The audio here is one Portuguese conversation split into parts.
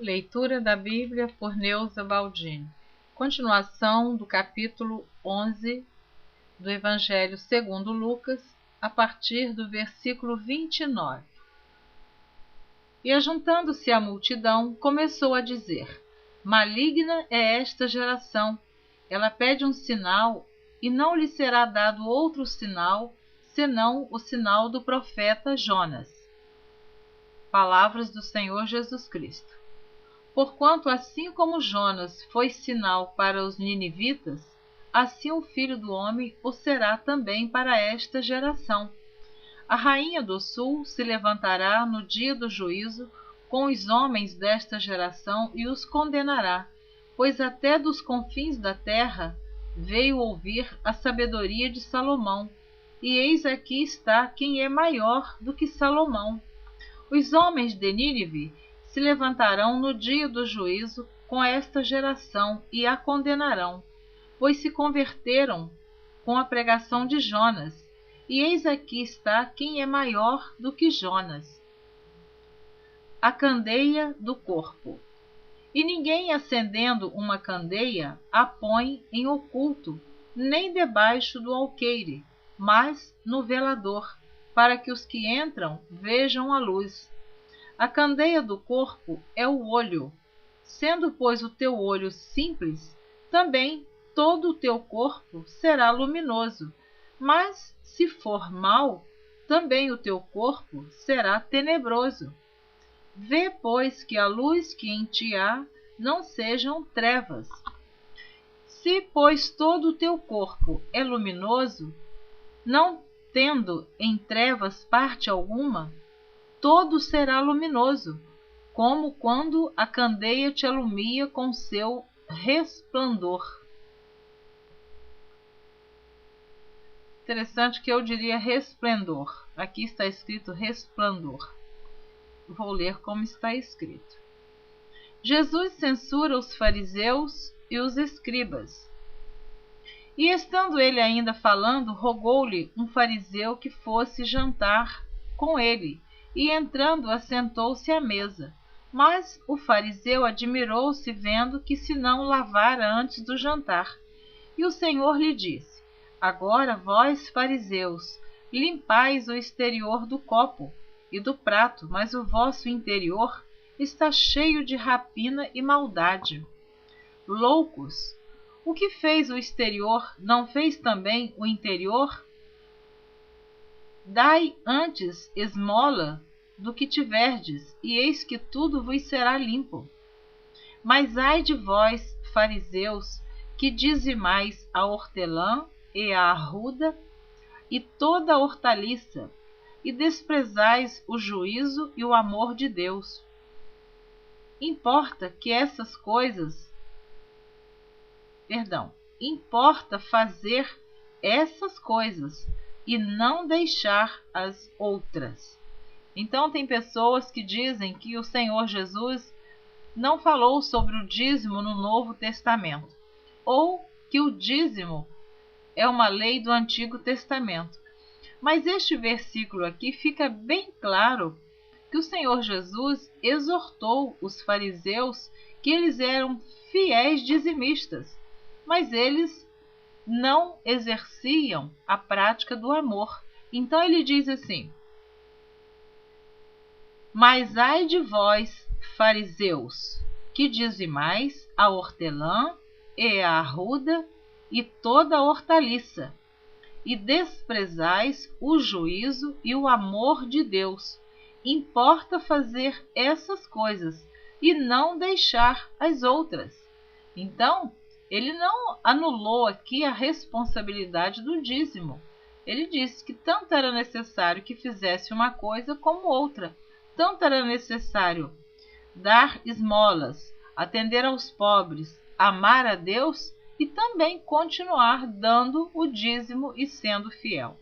Leitura da Bíblia por Neuza Baldini. Continuação do capítulo 11 do Evangelho segundo Lucas, a partir do versículo 29. E ajuntando-se a multidão, começou a dizer: Maligna é esta geração. Ela pede um sinal, e não lhe será dado outro sinal, senão o sinal do profeta Jonas. Palavras do Senhor Jesus Cristo. Porquanto assim como Jonas foi sinal para os ninivitas, assim o Filho do Homem o será também para esta geração. A rainha do sul se levantará no dia do juízo com os homens desta geração e os condenará, pois até dos confins da terra veio ouvir a sabedoria de Salomão, e eis aqui está quem é maior do que Salomão. Os homens de Nínive se levantarão no dia do juízo com esta geração e a condenarão, pois se converteram com a pregação de Jonas, e eis aqui está quem é maior do que Jonas. A candeia do corpo. E ninguém acendendo uma candeia a põe em oculto, nem debaixo do alqueire, mas no velador, para que os que entram vejam a luz. A candeia do corpo é o olho. Sendo, pois, o teu olho simples, também todo o teu corpo será luminoso. Mas, se for mau, também o teu corpo será tenebroso. Vê, pois, que a luz que em ti há não sejam trevas. Se, pois, todo o teu corpo é luminoso, não tendo em trevas parte alguma, todo será luminoso, como quando a candeia te alumia com seu resplandor. Interessante que eu diria resplendor. Aqui está escrito resplandor. Vou ler como está escrito. Jesus censura os fariseus e os escribas. E estando ele ainda falando, rogou-lhe um fariseu que fosse jantar com ele, e entrando assentou-se à mesa. Mas o fariseu admirou-se vendo que se não lavara antes do jantar. E o Senhor lhe disse: Agora vós, fariseus, limpais o exterior do copo e do prato, mas o vosso interior está cheio de rapina e maldade. Loucos! O que fez o exterior, não fez também o interior? Dai antes esmola do que tiverdes, e eis que tudo vos será limpo. Mas ai de vós, fariseus, que dizimais a hortelã e a arruda e toda a hortaliça, e desprezais o juízo e o amor de Deus. Importa fazer essas coisas e não deixar as outras. Então tem pessoas que dizem que o Senhor Jesus não falou sobre o dízimo no Novo Testamento, ou que o dízimo é uma lei do Antigo Testamento. Mas este versículo aqui fica bem claro que o Senhor Jesus exortou os fariseus que eles eram fiéis dizimistas, mas eles não exerciam a prática do amor. Então ele diz assim: Mas ai de vós, fariseus, que dizimais a hortelã e a arruda e toda a hortaliça, e desprezais o juízo e o amor de Deus. Importa fazer essas coisas e não deixar as outras. Então, ele não anulou aqui a responsabilidade do dízimo. Ele disse que tanto era necessário que fizesse uma coisa como outra. Tanto era necessário dar esmolas, atender aos pobres, amar a Deus e também continuar dando o dízimo e sendo fiel.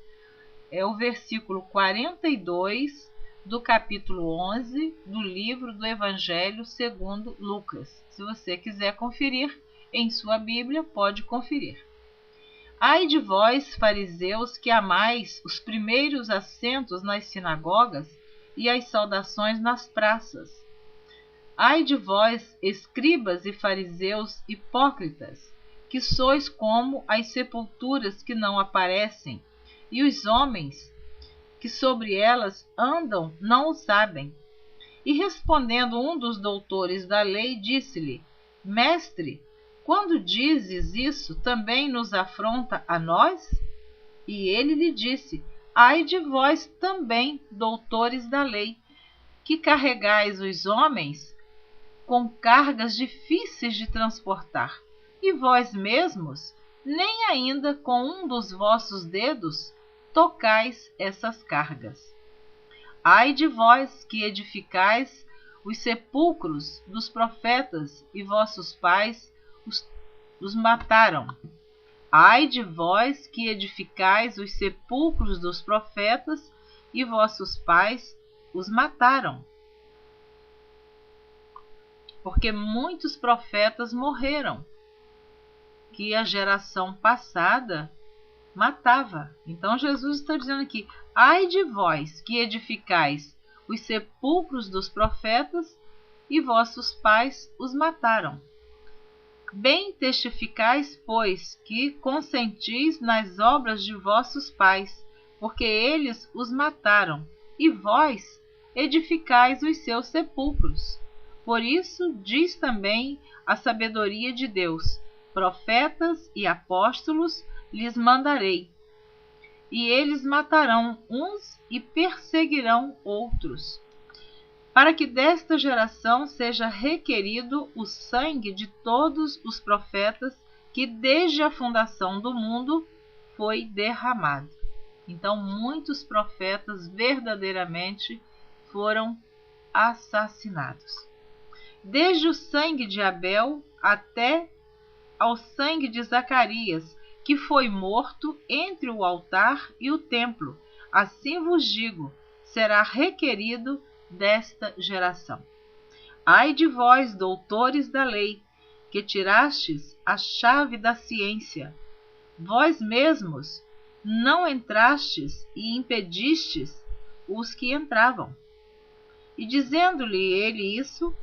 É o versículo 42 do capítulo 11 do livro do Evangelho segundo Lucas. Se você quiser conferir em sua Bíblia, pode conferir. Ai de vós, fariseus, que amais os primeiros assentos nas sinagogas e as saudações nas praças. Ai de vós, escribas e fariseus hipócritas, que sois como as sepulturas que não aparecem, e os homens que sobre elas andam não o sabem. E respondendo um dos doutores da lei, disse-lhe: Mestre, quando dizes isso, também nos afronta a nós? E ele lhe disse: Ai de vós também, doutores da lei, que carregais os homens com cargas difíceis de transportar, e vós mesmos, nem ainda com um dos vossos dedos, tocais essas cargas. Ai de vós que edificais os sepulcros dos profetas, e vossos pais os mataram. Ai de vós que edificais os sepulcros dos profetas, e vossos pais os mataram. Porque muitos profetas morreram, que a geração passada matava. Então Jesus está dizendo aqui: ai de vós que edificais os sepulcros dos profetas, e vossos pais os mataram. Bem testificais, pois, que consentis nas obras de vossos pais, porque eles os mataram, e vós edificais os seus sepulcros. Por isso diz também a sabedoria de Deus: profetas e apóstolos lhes mandarei, e eles matarão uns e perseguirão outros, para que desta geração seja requerido o sangue de todos os profetas que desde a fundação do mundo foi derramado. Então, muitos profetas verdadeiramente foram assassinados. Desde o sangue de Abel até ao sangue de Zacarias, que foi morto entre o altar e o templo. Assim vos digo, será requerido desta geração. Ai de vós, doutores da lei, que tirastes a chave da ciência. Vós mesmos não entrastes e impedistes os que entravam. E dizendo-lhe ele isso,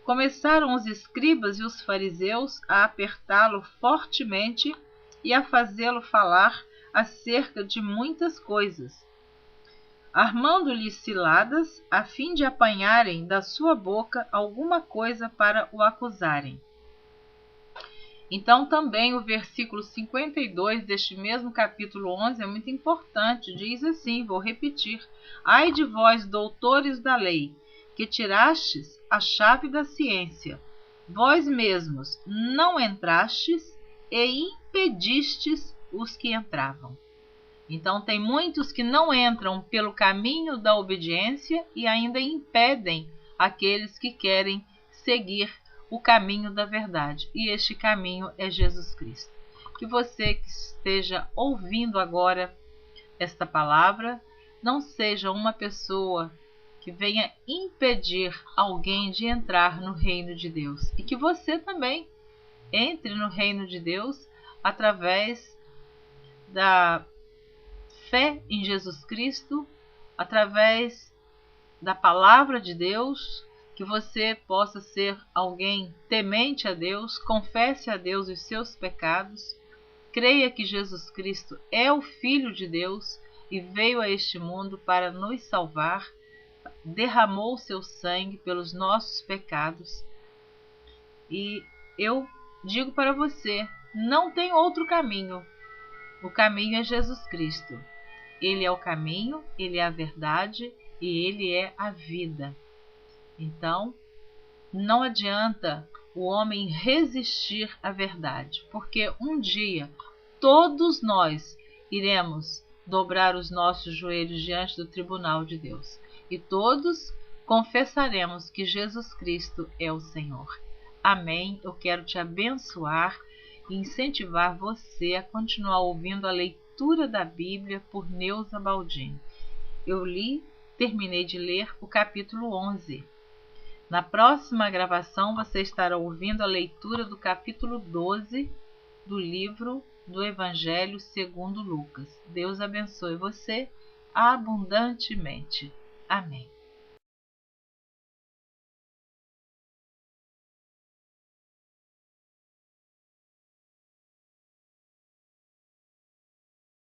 começaram os escribas e os fariseus a apertá-lo fortemente e a fazê-lo falar acerca de muitas coisas, armando-lhe ciladas, a fim de apanharem da sua boca alguma coisa para o acusarem. Então também o versículo 52 deste mesmo capítulo 11 é muito importante. Diz assim, vou repetir: ai de vós, doutores da lei, que tirastes a chave da ciência. Vós mesmos não entrastes e impedistes os que entravam. Então tem muitos que não entram pelo caminho da obediência e ainda impedem aqueles que querem seguir o caminho da verdade. E este caminho é Jesus Cristo. Que você que esteja ouvindo agora esta palavra não seja uma pessoa que venha impedir alguém de entrar no reino de Deus. E que você também entre no reino de Deus através da fé em Jesus Cristo, através da palavra de Deus, que você possa ser alguém temente a Deus, confesse a Deus os seus pecados, creia que Jesus Cristo é o Filho de Deus e veio a este mundo para nos salvar, derramou seu sangue pelos nossos pecados. E eu digo para você, não tem outro caminho. O caminho é Jesus Cristo. Ele é o caminho, ele é a verdade e ele é a vida. Então, não adianta o homem resistir à verdade, porque um dia todos nós iremos dobrar os nossos joelhos diante do tribunal de Deus e todos confessaremos que Jesus Cristo é o Senhor. Amém. Eu quero te abençoar e incentivar você a continuar ouvindo a leitura da Bíblia por Neuza Baldin. Eu terminei de ler o capítulo 11. Na próxima gravação você estará ouvindo a leitura do capítulo 12 do livro do Evangelho segundo Lucas. Deus abençoe você abundantemente. Amém.